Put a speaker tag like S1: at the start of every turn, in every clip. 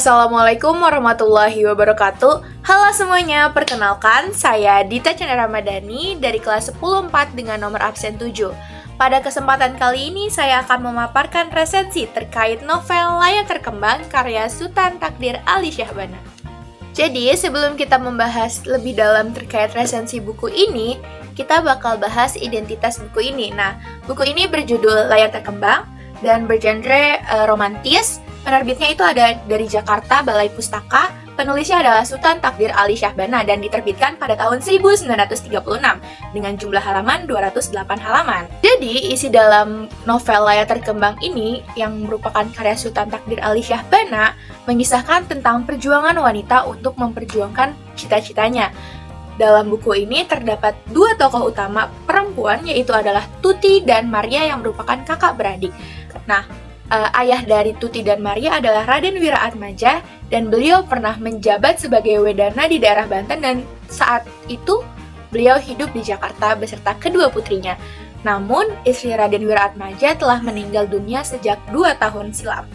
S1: Assalamualaikum warahmatullahi wabarakatuh. Halo semuanya, perkenalkan saya Dita Chandra Ramadhani dari kelas 10-4 dengan nomor absen 7. Pada kesempatan kali ini saya akan memaparkan resensi terkait novel Layar Terkembang karya Sutan Takdir Ali Syahbana. Jadi sebelum kita membahas lebih dalam terkait resensi buku ini, kita bakal bahas identitas buku ini. Nah, buku ini berjudul Layar Terkembang dan bergenre romantis. Penerbitnya itu ada dari Jakarta, Balai Pustaka. Penulisnya adalah Sutan Takdir Ali Syahbana dan diterbitkan pada tahun 1936 dengan jumlah halaman 208 halaman. Jadi, isi dalam novel Layar Terkembang ini yang merupakan karya Sutan Takdir Ali Syahbana mengisahkan tentang perjuangan wanita untuk memperjuangkan cita-citanya. Dalam buku ini terdapat dua tokoh utama perempuan, yaitu adalah Tuti dan Maria yang merupakan kakak beradik. Nah, ayah dari Tuti dan Maria adalah Raden Wiraatmaja dan beliau pernah menjabat sebagai Wedana di daerah Banten dan saat itu beliau hidup di Jakarta beserta kedua putrinya. Namun, istri Raden Wiraatmaja telah meninggal dunia sejak 2 tahun silam.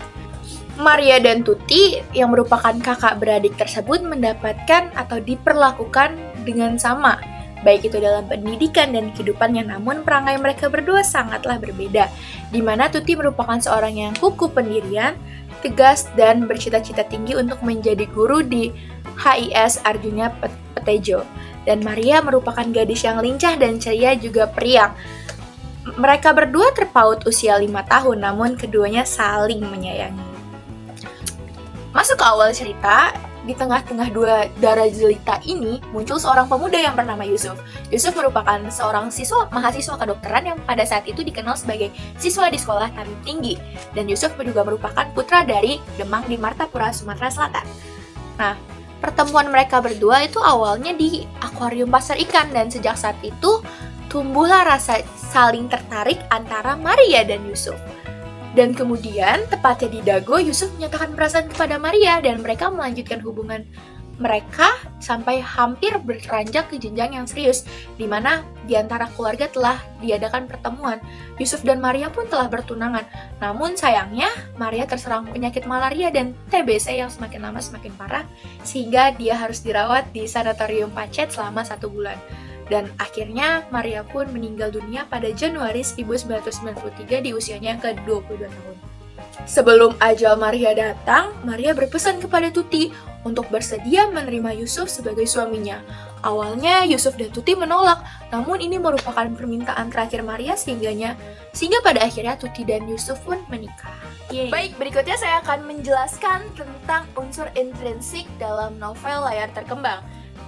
S1: Maria dan Tuti yang merupakan kakak beradik tersebut mendapatkan atau diperlakukan dengan sama, baik itu dalam pendidikan dan kehidupannya, namun perangai mereka berdua sangatlah berbeda, di mana Tuti merupakan seorang yang kukuh pendirian, tegas, dan bercita-cita tinggi untuk menjadi guru di HIS Arjuna Petejo, dan Maria merupakan gadis yang lincah dan ceria juga periang. Mereka berdua terpaut usia 5 tahun, namun keduanya saling menyayangi. Masuk ke awal cerita, di tengah-tengah dua darah jelita ini muncul seorang pemuda yang bernama Yusuf. Yusuf merupakan seorang mahasiswa kedokteran yang pada saat itu dikenal sebagai siswa di sekolah tabib tinggi. Dan Yusuf juga merupakan putra dari Demang di Martapura, Sumatera Selatan. Nah, pertemuan mereka berdua itu awalnya di akuarium pasar ikan dan sejak saat itu tumbuhlah rasa saling tertarik antara Maria dan Yusuf. Dan kemudian, tepatnya di Dago, Yusuf menyatakan perasaan kepada Maria dan mereka melanjutkan hubungan mereka sampai hampir beranjak ke jenjang yang serius, di mana di antara keluarga telah diadakan pertemuan. Yusuf dan Maria pun telah bertunangan. Namun sayangnya, Maria terserang penyakit malaria dan TBC yang semakin lama semakin parah, sehingga dia harus dirawat di sanatorium Pacet selama 1 bulan. Dan akhirnya Maria pun meninggal dunia pada Januari 1993 di usianya yang ke-22 tahun. Sebelum ajal Maria datang, Maria berpesan kepada Tuti untuk bersedia menerima Yusuf sebagai suaminya. Awalnya Yusuf dan Tuti menolak, namun ini merupakan permintaan terakhir Maria sehingga pada akhirnya Tuti dan Yusuf pun menikah. Yeay. Baik, berikutnya saya akan menjelaskan tentang unsur intrinsik dalam novel Layar Terkembang.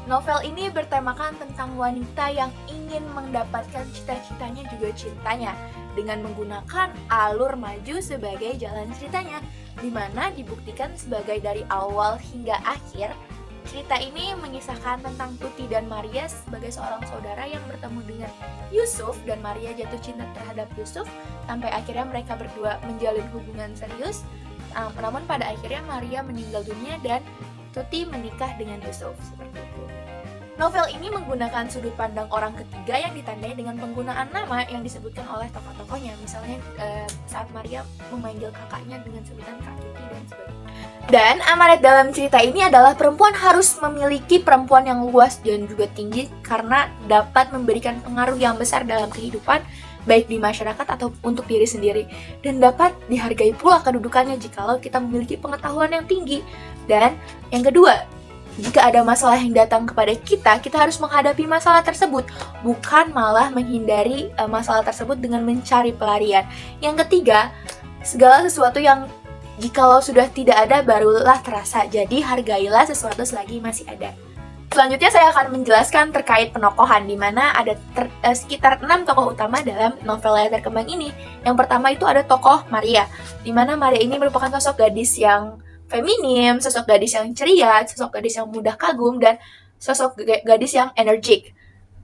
S1: Novel ini bertemakan tentang wanita yang ingin mendapatkan cita-citanya juga cintanya dengan menggunakan alur maju sebagai jalan ceritanya, di mana dibuktikan sebagai dari awal hingga akhir. Cerita ini mengisahkan tentang Tuti dan Maria sebagai seorang saudara yang bertemu dengan Yusuf dan Maria jatuh cinta terhadap Yusuf sampai akhirnya mereka berdua menjalin hubungan serius. Namun pada akhirnya Maria meninggal dunia dan Tuti menikah dengan Yusuf, seperti itu. Novel ini menggunakan sudut pandang orang ketiga yang ditandai dengan penggunaan nama yang disebutkan oleh tokoh-tokohnya. Misalnya saat Maria memanggil kakaknya dengan sebutan Kak Tuti dan sebagainya. Dan amanat dalam cerita ini adalah perempuan harus memiliki perempuan yang luas dan juga tinggi karena dapat memberikan pengaruh yang besar dalam kehidupan, baik di masyarakat atau untuk diri sendiri, dan dapat dihargai pula kedudukannya jikalau kita memiliki pengetahuan yang tinggi. Dan yang kedua, jika ada masalah yang datang kepada kita, kita harus menghadapi masalah tersebut, bukan malah menghindari masalah tersebut dengan mencari pelarian. Yang ketiga, segala sesuatu yang jikalau sudah tidak ada barulah terasa, jadi hargailah sesuatu selagi masih ada. Selanjutnya saya akan menjelaskan terkait penokohan, di mana ada sekitar 6 tokoh utama dalam novel Layar Terkembang ini. Yang pertama itu ada tokoh Maria, di mana Maria ini merupakan sosok gadis yang feminim, sosok gadis yang ceria, sosok gadis yang mudah kagum, dan sosok gadis yang energik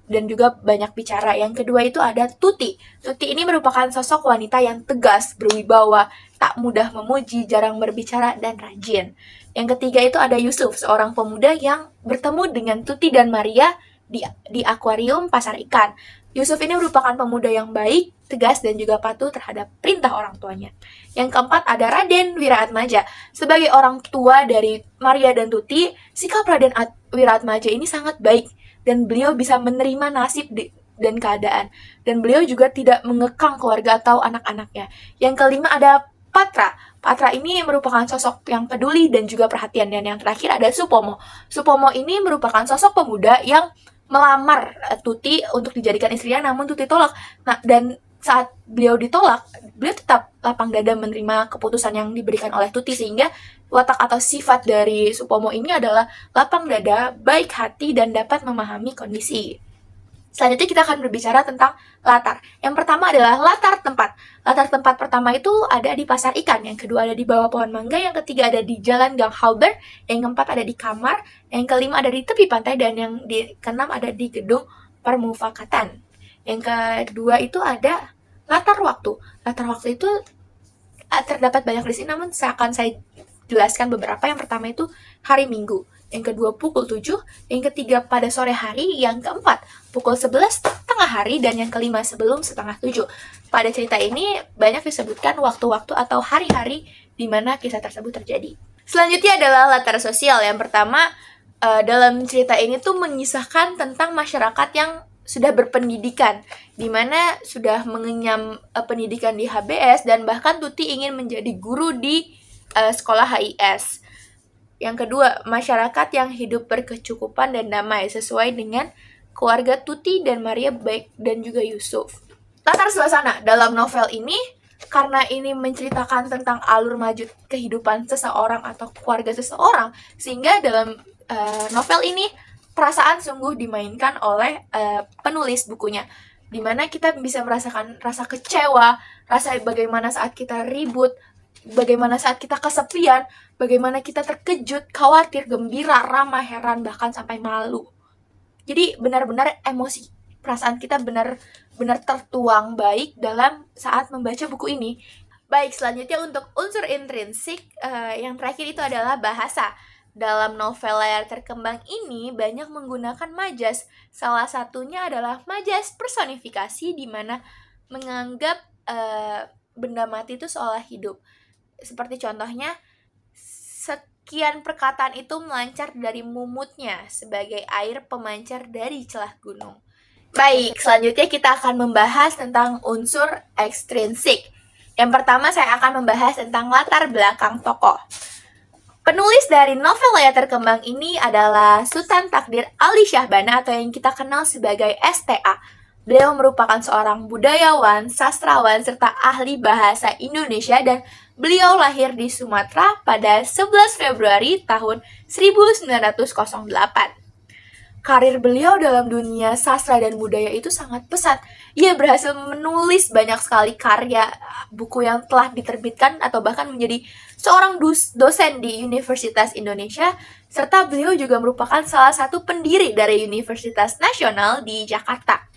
S1: dan juga banyak bicara. Yang kedua itu ada Tuti. Tuti ini merupakan sosok wanita yang tegas, berwibawa, tak mudah memuji, jarang berbicara, dan rajin. Yang ketiga itu ada Yusuf, seorang pemuda yang bertemu dengan Tuti dan Maria di akuarium pasar ikan. Yusuf ini merupakan pemuda yang baik, tegas, dan juga patuh terhadap perintah orang tuanya. Yang keempat ada Raden Wiraatmaja. Sebagai orang tua dari Maria dan Tuti, sikap Raden Wiraatmaja ini sangat baik, dan beliau bisa menerima nasib dan keadaan. Dan beliau juga tidak mengekang keluarga atau anak-anaknya. Yang kelima ada Patra. Patra ini merupakan sosok yang peduli dan juga perhatian. Dan yang terakhir ada Supomo. Supomo ini merupakan sosok pemuda yang melamar Tuti untuk dijadikan istrinya, namun Tuti tolak. Nah, dan saat beliau ditolak, beliau tetap lapang dada menerima keputusan yang diberikan oleh Tuti, sehingga watak atau sifat dari Supomo ini adalah lapang dada, baik hati, dan dapat memahami kondisi. Selanjutnya kita akan berbicara tentang latar. Yang pertama adalah latar tempat. Latar tempat pertama itu ada di pasar ikan, yang kedua ada di bawah pohon mangga, yang ketiga ada di Jalan Gang Halber, yang keempat ada di kamar, yang kelima ada di tepi pantai, dan yang keenam ada di gedung permufakatan. Yang kedua itu ada latar waktu. Latar waktu itu terdapat banyak di sini, namun akan saya jelaskan beberapa. Yang pertama itu hari Minggu, yang kedua pukul 7, yang ketiga pada sore hari, yang keempat pukul 11 tengah hari, dan yang kelima sebelum setengah 7. Pada cerita ini banyak disebutkan waktu-waktu atau hari-hari di mana kisah tersebut terjadi. Selanjutnya adalah latar sosial. Yang pertama, dalam cerita ini tuh mengisahkan tentang masyarakat yang sudah berpendidikan, di mana sudah mengenyam pendidikan di HBS, dan bahkan Tuti ingin menjadi guru di sekolah HIS. Yang kedua, masyarakat yang hidup berkecukupan dan damai sesuai dengan keluarga Tuti dan Maria baik dan juga Yusuf. Latar suasana dalam novel ini, karena ini menceritakan tentang alur maju kehidupan seseorang atau keluarga seseorang, sehingga dalam novel ini perasaan sungguh dimainkan oleh penulis bukunya, dimana kita bisa merasakan rasa kecewa, rasa bagaimana saat kita ribut, bagaimana saat kita kesepian, bagaimana kita terkejut, khawatir, gembira, ramah, heran, bahkan sampai malu. Jadi benar-benar emosi, perasaan kita benar-benar tertuang baik dalam saat membaca buku ini. Baik, selanjutnya untuk unsur intrinsik, yang terakhir itu adalah bahasa. Dalam novel layar terkembang ini banyak menggunakan majas. Salah satunya adalah majas personifikasi, di mana menganggap benda mati itu seolah hidup. Seperti contohnya, sekian perkataan itu melancar dari mumutnya sebagai air pemancar dari celah gunung. Baik, selanjutnya kita akan membahas tentang unsur ekstrinsik. Yang pertama saya akan membahas tentang latar belakang tokoh. Penulis dari novel layar terkembang ini adalah Sultan Takdir Ali Syahbana atau yang kita kenal sebagai STA. Beliau merupakan seorang budayawan, sastrawan, serta ahli bahasa Indonesia, dan beliau lahir di Sumatera pada 11 Februari tahun 1908. Karir beliau dalam dunia sastra dan budaya itu sangat pesat. Ia berhasil menulis banyak sekali karya, buku yang telah diterbitkan, atau bahkan menjadi seorang dosen di Universitas Indonesia, serta beliau juga merupakan salah satu pendiri dari Universitas Nasional di Jakarta.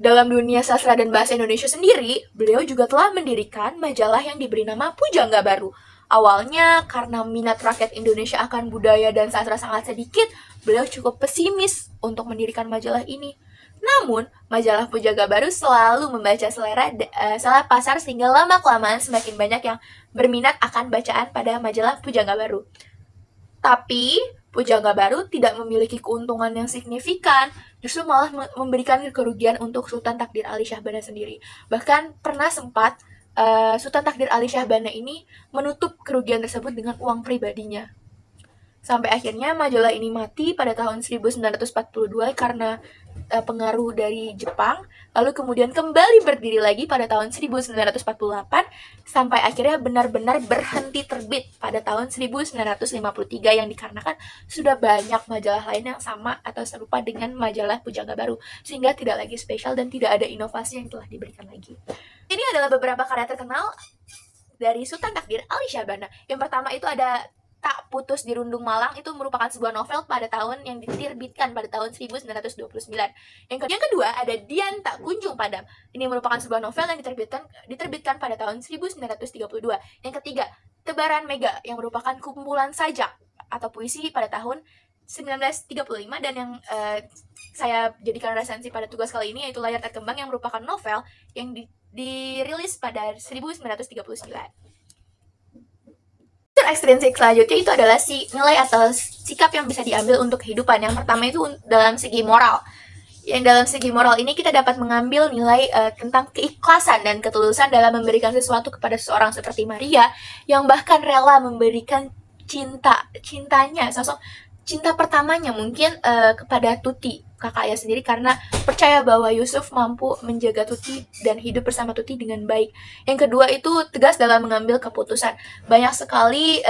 S1: Dalam dunia sastra dan bahasa Indonesia sendiri, beliau juga telah mendirikan majalah yang diberi nama Pujangga Baru. Awalnya, karena minat rakyat Indonesia akan budaya dan sastra sangat sedikit, beliau cukup pesimis untuk mendirikan majalah ini. Namun, majalah Pujangga Baru selalu membaca selera pasar, sehingga lama-kelamaan semakin banyak yang berminat akan bacaan pada majalah Pujangga Baru. Tapi, Pujangga Baru tidak memiliki keuntungan yang signifikan, justru malah memberikan kerugian untuk Sultan Takdir Ali Syahbana sendiri. Bahkan pernah sempat Sultan Takdir Ali Syahbana ini menutup kerugian tersebut dengan uang pribadinya. Sampai akhirnya majalah ini mati pada tahun 1942 karena pengaruh dari Jepang, lalu kemudian kembali berdiri lagi pada tahun 1948, sampai akhirnya benar-benar berhenti terbit pada tahun 1953, yang dikarenakan sudah banyak majalah lain yang sama atau serupa dengan majalah Pujangga Baru, sehingga tidak lagi spesial dan tidak ada inovasi yang telah diberikan lagi. Ini adalah beberapa karya terkenal dari Sultan Takdir Ali Syahbana. Yang pertama itu ada Tak Putus di Rundung Malang, itu merupakan sebuah novel pada tahun yang diterbitkan pada tahun 1929. Yang kedua ada Dian Tak Kunjung Padam. Ini merupakan sebuah novel yang diterbitkan pada tahun 1932. Yang ketiga, Tebaran Mega, yang merupakan kumpulan sajak atau puisi pada tahun 1935, dan yang saya jadikan resensi pada tugas kali ini yaitu Layar Terkembang, yang merupakan novel yang dirilis pada 1939. Ekstrinsik selanjutnya itu adalah nilai atau sikap yang bisa diambil untuk kehidupan. Yang pertama itu dalam segi moral. Yang dalam segi moral ini kita dapat mengambil nilai tentang keikhlasan dan ketulusan dalam memberikan sesuatu kepada seseorang, seperti Maria yang bahkan rela memberikan cintanya, sosok cinta pertamanya mungkin kepada Tuti, kakaknya sendiri, karena percaya bahwa Yusuf mampu menjaga Tuti dan hidup bersama Tuti dengan baik. Yang kedua itu tegas dalam mengambil keputusan. Banyak sekali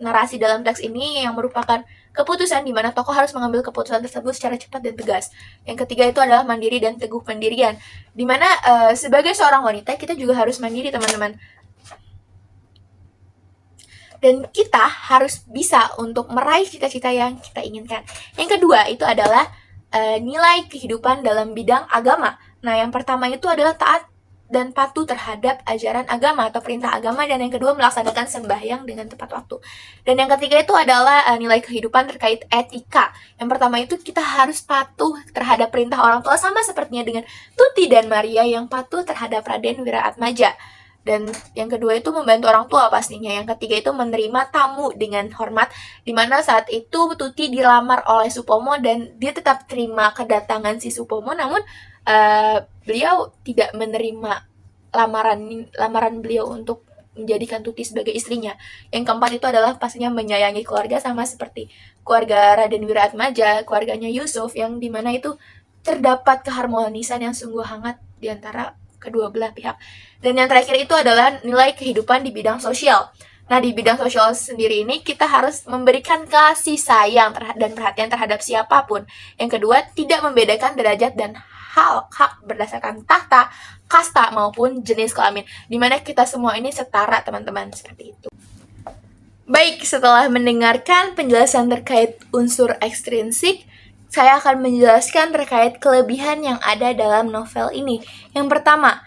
S1: narasi dalam teks ini yang merupakan keputusan di mana tokoh harus mengambil keputusan tersebut secara cepat dan tegas. Yang ketiga itu adalah mandiri dan teguh pendirian, di mana sebagai seorang wanita kita juga harus mandiri, teman-teman. Dan kita harus bisa untuk meraih cita-cita yang kita inginkan. Yang kedua itu adalah nilai kehidupan dalam bidang agama. Nah, yang pertama itu adalah taat dan patuh terhadap ajaran agama atau perintah agama, dan yang kedua melaksanakan sembahyang dengan tepat waktu. Dan yang ketiga itu adalah nilai kehidupan terkait etika. Yang pertama itu kita harus patuh terhadap perintah orang tua, sama sepertinya dengan Tuti dan Maria yang patuh terhadap Raden Wiraatmaja. Dan yang kedua itu membantu orang tua pastinya. Yang ketiga itu menerima tamu dengan hormat, dimana saat itu Tuti dilamar oleh Supomo dan dia tetap terima kedatangan si Supomo, namun beliau tidak menerima lamaran beliau untuk menjadikan Tuti sebagai istrinya. Yang keempat itu adalah pastinya menyayangi keluarga, sama seperti keluarga Raden Wiraatmaja, keluarganya Yusuf, yang dimana itu terdapat keharmonisan yang sungguh hangat di antara kedua belah pihak. Dan yang terakhir itu adalah nilai kehidupan di bidang sosial. Nah, di bidang sosial sendiri ini kita harus memberikan kasih sayang dan perhatian terhadap siapapun. Yang kedua, tidak membedakan derajat dan hak berdasarkan tahta, kasta, maupun jenis kelamin, dimana kita semua ini setara, teman-teman, seperti itu. Baik, setelah mendengarkan penjelasan terkait unsur ekstrinsik, saya akan menjelaskan terkait kelebihan yang ada dalam novel ini. Yang pertama,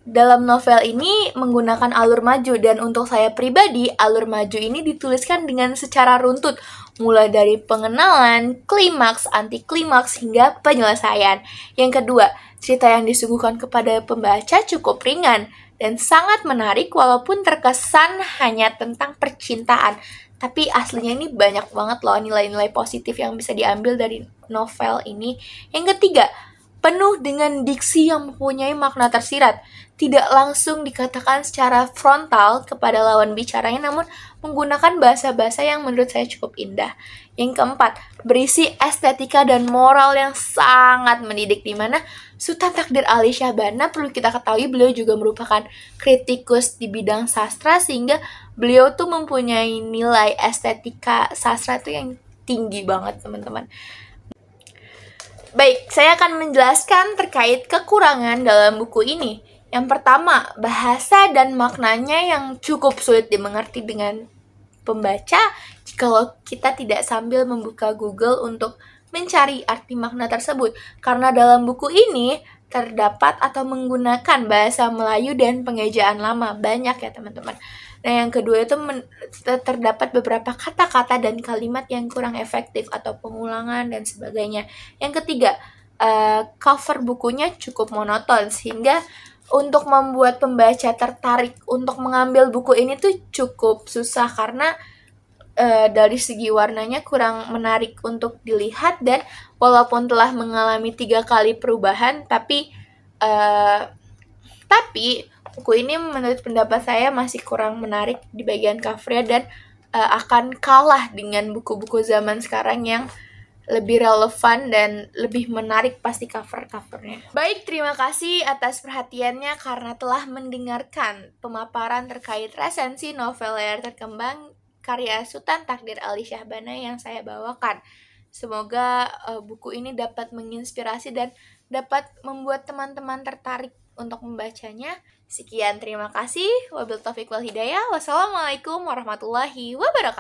S1: dalam novel ini menggunakan alur maju, dan untuk saya pribadi, alur maju ini dituliskan dengan secara runtut, mulai dari pengenalan, klimaks, anti klimaks, hingga penyelesaian. Yang kedua, cerita yang disuguhkan kepada pembaca cukup ringan dan sangat menarik, walaupun terkesan hanya tentang percintaan. Tapi aslinya ini banyak banget loh nilai-nilai positif yang bisa diambil dari novel ini. Yang ketiga, penuh dengan diksi yang mempunyai makna tersirat. Tidak langsung dikatakan secara frontal kepada lawan bicaranya, namun menggunakan bahasa-bahasa yang menurut saya cukup indah. Yang keempat, berisi estetika dan moral yang sangat mendidik, di mana Sultan Takdir Ali Syahbana, perlu kita ketahui, beliau juga merupakan kritikus di bidang sastra, sehingga beliau tuh mempunyai nilai estetika sastra tuh yang tinggi banget, teman-teman. Baik, saya akan menjelaskan terkait kekurangan dalam buku ini. Yang pertama, bahasa dan maknanya yang cukup sulit dimengerti dengan pembaca kalau kita tidak sambil membuka Google untuk mencari arti makna tersebut. Karena dalam buku ini terdapat atau menggunakan bahasa Melayu dan pengejaan lama. Banyak ya, teman-teman. Nah, yang kedua itu terdapat beberapa kata-kata dan kalimat yang kurang efektif atau pengulangan dan sebagainya. Yang ketiga, cover bukunya cukup monoton, sehingga untuk membuat pembaca tertarik untuk mengambil buku ini tuh cukup susah, karena dari segi warnanya kurang menarik untuk dilihat, dan walaupun telah mengalami 3 kali perubahan, tapi buku ini menurut pendapat saya masih kurang menarik di bagian covernya, dan akan kalah dengan buku-buku zaman sekarang yang lebih relevan dan lebih menarik pasti cover-covernya. Baik, terima kasih atas perhatiannya karena telah mendengarkan pemaparan terkait resensi novel Layar Terkembang karya Sultan Takdir Ali Syahbana yang saya bawakan. Semoga buku ini dapat menginspirasi dan dapat membuat teman-teman tertarik untuk membacanya. Sekian, terima kasih. Wabillahi taufiq wal hidayah. Wassalamualaikum warahmatullahi wabarakatuh.